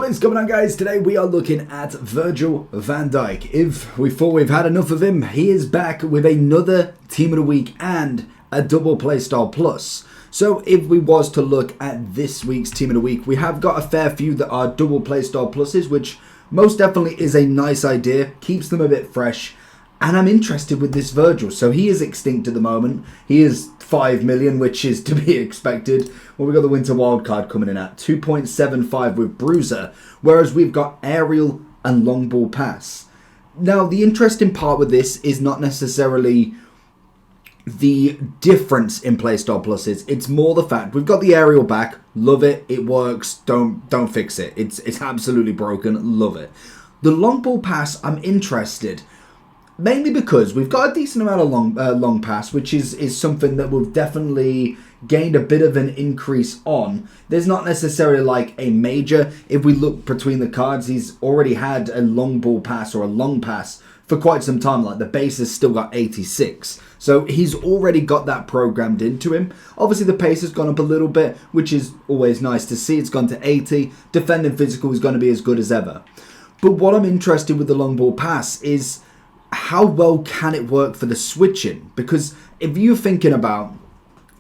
What is going on, guys? Today we are looking at Virgil van Dijk. If we thought we've had enough of him, he is back with another Team of the Week and a double playstyle plus. So if we was to look at this week's Team of the Week, we have got a fair few that are double playstyle pluses, which most definitely is a nice idea, keeps them a bit fresh. And I'm interested with this Virgil. So he is extinct at the moment. He is 5 million, which is to be expected. Well, we've got the Winter Wildcard coming in at 2.75 with Bruiser, whereas we've got Aerial and Long Ball Pass. Now, the interesting part with this is not necessarily the difference in playstyle pluses. It's more the fact we've got the Aerial back. Love it. It works. Don't fix it. It's absolutely broken. Love it. The Long Ball Pass, I'm interested. Mainly because we've got a decent amount of long pass, which is something that we've definitely gained a bit of an increase on. There's not necessarily like a major. If we look between the cards, he's already had a long ball pass or a long pass for quite some time. Like the base has still got 86. So he's already got that programmed into him. Obviously the pace has gone up a little bit, which is always nice to see. It's gone to 80. Defending physical is going to be as good as ever. But what I'm interested with the long ball pass is how well can it work for the switching? Because if you're thinking about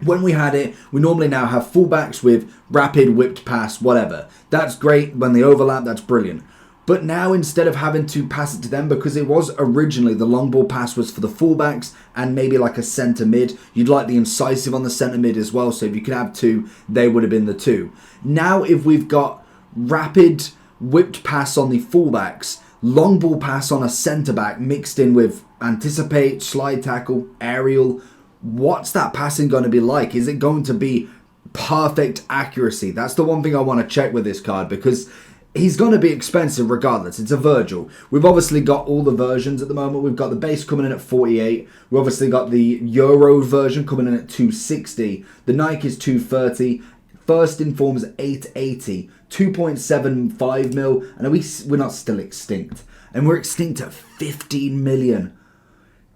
when we had it, we normally now have fullbacks with rapid, whipped pass, whatever. That's great. When they overlap, that's brilliant. But now instead of having to pass it to them, because it was originally the long ball pass was for the fullbacks and maybe like a centre mid, you'd like the incisive on the centre mid as well. So if you could have two, they would have been the two. Now if we've got rapid, whipped pass on the fullbacks, long ball pass on a centre back mixed in with anticipate, slide tackle, aerial. What's that passing going to be like? Is it going to be perfect accuracy? That's the one thing I want to check with this card because he's going to be expensive regardless. It's a Virgil. We've obviously got all the versions at the moment. We've got the base coming in at 48. We've obviously got the Euro version coming in at 260. The Nike is 230. First in form is 880, 2.75 mil, and we're not still extinct. And we're extinct at 15 million.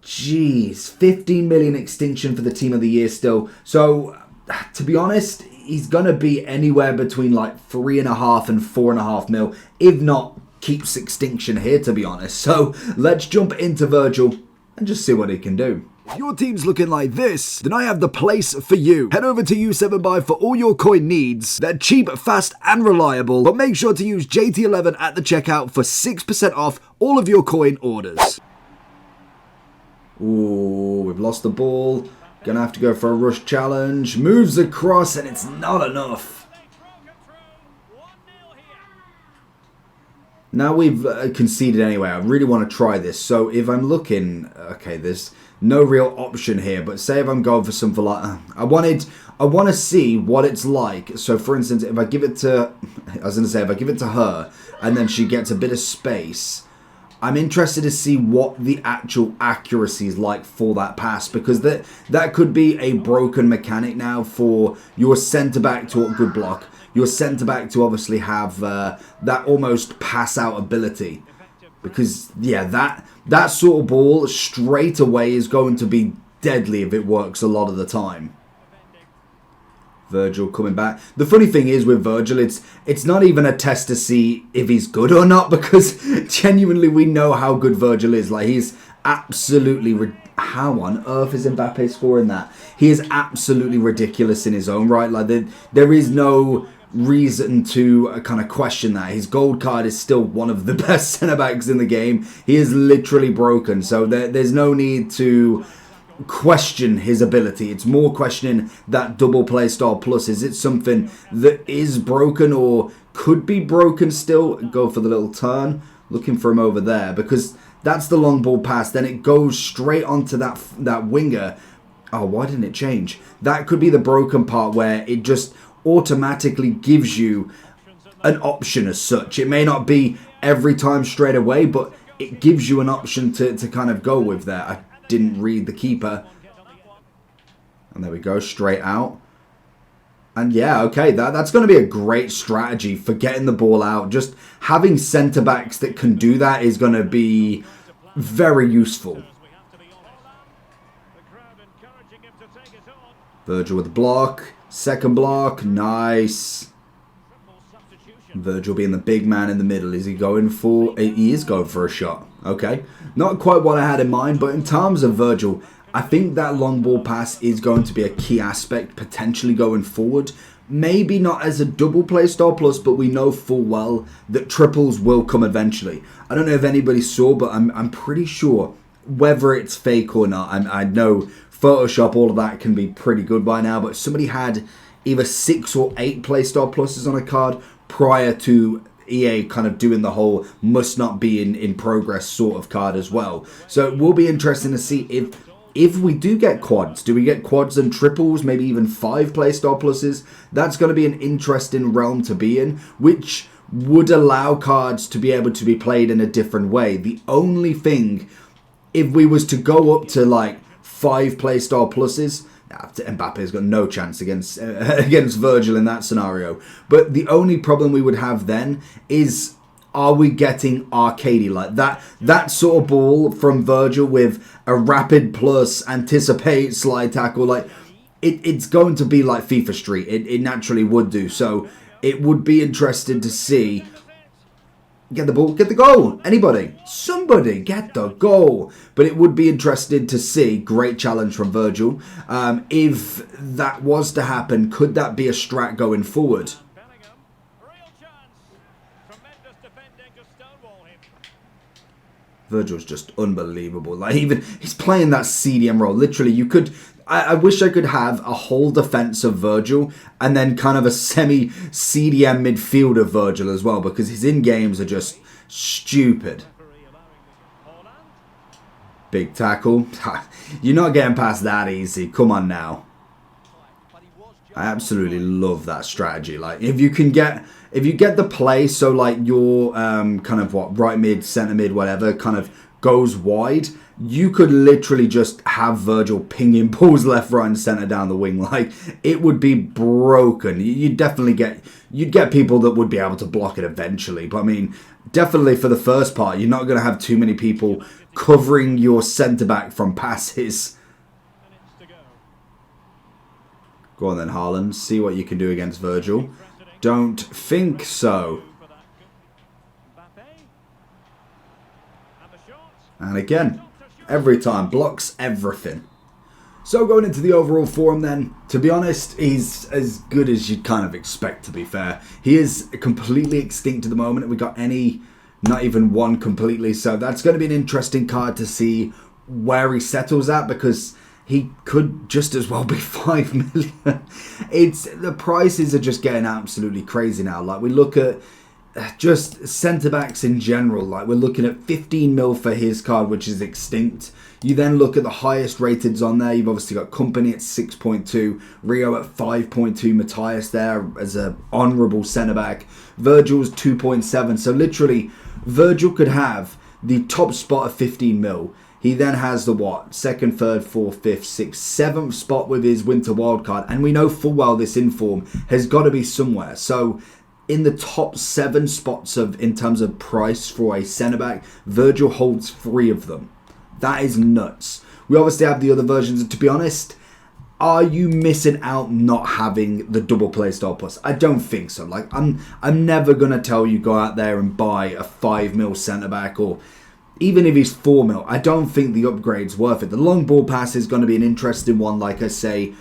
Jeez, 15 million extinction for the Team of the Year still. So, to be honest, he's going to be anywhere between like 3.5 and 4.5 mil, if not keeps extinction here, to be honest. So, let's jump into Virgil and just see what he can do. If your team's looking like this, then I have the place for you. Head over to U7Buy for all your coin needs. They're cheap, fast, and reliable, but make sure to use JT11 at the checkout for 6% off all of your coin orders. Ooh, we've lost the ball. Gonna have to go for a rush challenge. Moves across, and it's not enough. Now we've conceded anyway. I really want to try this. So if I'm looking, okay, there's no real option here. But say if I'm going for something like, I want to see what it's like. So for instance, if I give it to, I was going to say, if I give it to her and then she gets a bit of space, I'm interested to see what the actual accuracy is like for that pass, because that could be a broken mechanic now for your centre back to a good block. Your centre-back to obviously have that almost pass-out ability. Because, yeah, that sort of ball straight away is going to be deadly if it works a lot of the time. Virgil coming back. The funny thing is with Virgil, it's not even a test to see if he's good or not, because genuinely we know how good Virgil is. Like, he's absolutely... How on earth is Mbappe scoring that? He is absolutely ridiculous in his own right. Like, there is no reason to kind of question that. His gold card is still one of the best centre-backs in the game. He is literally broken. So there's no need to question his ability. It's more questioning that double play style plus. Is it something that is broken or could be broken still? Go for the little turn. Looking for him over there because that's the long ball pass. Then it goes straight onto that winger. Oh, why didn't it change? That could be the broken part where it just automatically gives you an option as such. It may not be every time straight away, but it gives you an option to kind of go with there. I didn't read the keeper. And there we go, straight out. And yeah, okay, that's going to be a great strategy for getting the ball out. Just having centre-backs that can do that is going to be very useful. Virgil with the block. Second block. Nice. Virgil being the big man in the middle. Is he going for... He is going for a shot. Okay. Not quite what I had in mind, but in terms of Virgil, I think that long ball pass is going to be a key aspect potentially going forward. Maybe not as a double play style plus, but we know full well that triples will come eventually. I don't know if anybody saw, but I'm pretty sure, whether it's fake or not, I know Photoshop, all of that can be pretty good by now, but somebody had either 6 or 8 play style pluses on a card prior to EA kind of doing the whole must not be in progress sort of card as well. So it will be interesting to see if we do get quads. Do we get quads and triples, maybe even 5 playstyle pluses? That's going to be an interesting realm to be in, which would allow cards to be able to be played in a different way. The only thing, if we was to go up to like 5 playstyle pluses, Mbappe's got no chance against Virgil in that scenario. But the only problem we would have then is, are we getting arcadey like that sort of ball from Virgil with a rapid plus anticipate slide tackle? Like it's going to be like FIFA Street. It naturally would do. So it would be interesting to see. Get the ball, get the goal. Anybody, somebody, get the goal. But it would be interesting to see. Great challenge from Virgil. If that was to happen, could that be a strat going forward? Virgil's just unbelievable. Like, even he's playing that CDM role. Literally, you could. I wish I could have a whole defense of Virgil and then kind of a semi-CDM midfield of Virgil as well, because his in-games are just stupid. Big tackle. You're not getting past that easy. Come on now. I absolutely love that strategy. Like, if you get the play, so like your kind of right mid, centre mid, whatever, kind of goes wide, you could literally just have Virgil pinging balls left, right, and centre down the wing. Like, it would be broken. You'd get people that would be able to block it eventually. But I mean, definitely for the first part, you're not going to have too many people covering your centre back from passes. Go on then, Haaland. See what you can do against Virgil. Don't think so. And again, every time, blocks everything. So going into the overall form then, to be honest, he's as good as you'd kind of expect, to be fair. He is completely extinct at the moment. We got not even one completely. So that's going to be an interesting card to see where he settles at, because he could just as well be 5 million. The prices are just getting absolutely crazy now. Like, we look at just centre-backs in general. Like, we're looking at 15 mil for his card, which is extinct. You then look at the highest rateds on there. You've obviously got Company at 6.2, Rio at 5.2, Matthias there as an honourable centre-back. Virgil's 2.7. So literally, Virgil could have the top spot of 15 mil. He then has the second, third, fourth, fifth, sixth, seventh spot with his winter wildcard. And we know full well this inform has got to be somewhere. So in the top 7 spots in terms of price for a centre-back, Virgil holds 3 of them. That is nuts. We obviously have the other versions. And to be honest, are you missing out not having the double play style plus? I don't think so. Like, I'm never going to tell you go out there and buy a 5 mil centre-back, or even if he's 4 mil, I don't think the upgrade's worth it. The long ball pass is going to be an interesting one, like I say,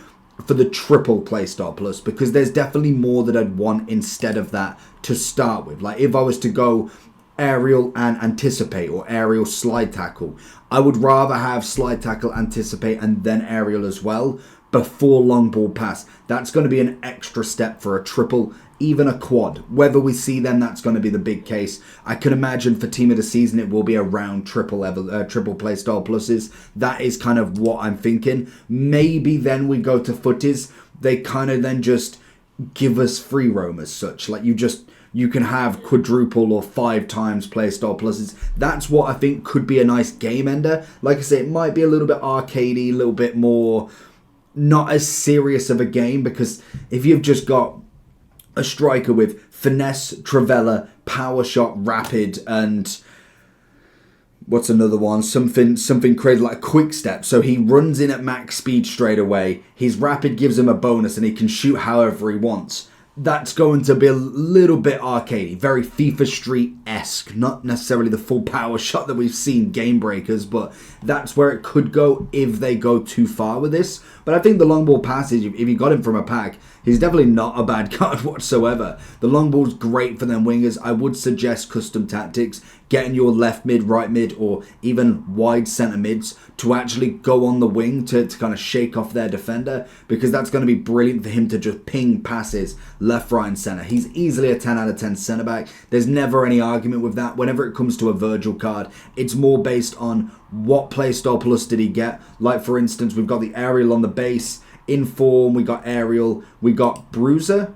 for the triple playstyle plus, because there's definitely more that I'd want instead of that to start with. Like, if I was to go aerial and anticipate, or aerial slide tackle, I would rather have slide tackle, anticipate, and then aerial as well before long ball pass. That's going to be an extra step for a triple, even a quad. Whether we see them, that's going to be the big case. I can imagine for team of the season it will be around triple play style pluses. That is kind of what I'm thinking. Maybe then we go to footies. They kind of then just give us free roam as such. Like, you can have quadruple or 5 times play style pluses. That's what I think could be a nice game ender. Like I say, it might be a little bit arcadey, a little bit more not as serious of a game, because if you've just got a striker with finesse, trivela, power shot, rapid, and what's another one? Something crazy like a quick step. So he runs in at max speed straight away. His rapid gives him a bonus, and he can shoot however he wants. that's going to be a little bit arcadey, very FIFA Street-esque, not necessarily the full power shot that we've seen Game Breakers, but that's where it could go if they go too far with this. But I think the long ball passage, if you got him from a pack, he's definitely not a bad card whatsoever. The long ball's great for them wingers. I would suggest custom tactics, getting your left mid, right mid, or even wide centre mids to actually go on the wing to kind of shake off their defender, because that's going to be brilliant for him to just ping passes left, right and centre. He's easily a 10 out of 10 centre back. There's never any argument with that. Whenever it comes to a Virgil card, it's more based on what playstyle plus did he get. Like for instance, we've got the aerial on the base. In form, we got aerial, we got Bruiser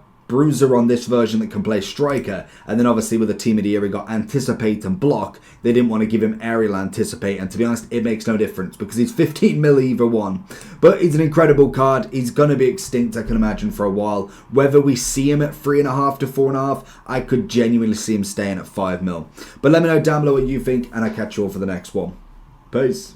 on this version that can play striker, and then obviously with the team of the year we got anticipate and block. They didn't want to give him aerial anticipate, and to be honest it makes no difference because he's 15 mil either one. But he's an incredible card. He's going to be extinct, I can imagine, for a while. Whether we see him at 3.5 to 4.5, I could genuinely see him staying at 5 mil. But let me know down below what you think, and I'll catch you all for the next one. Peace.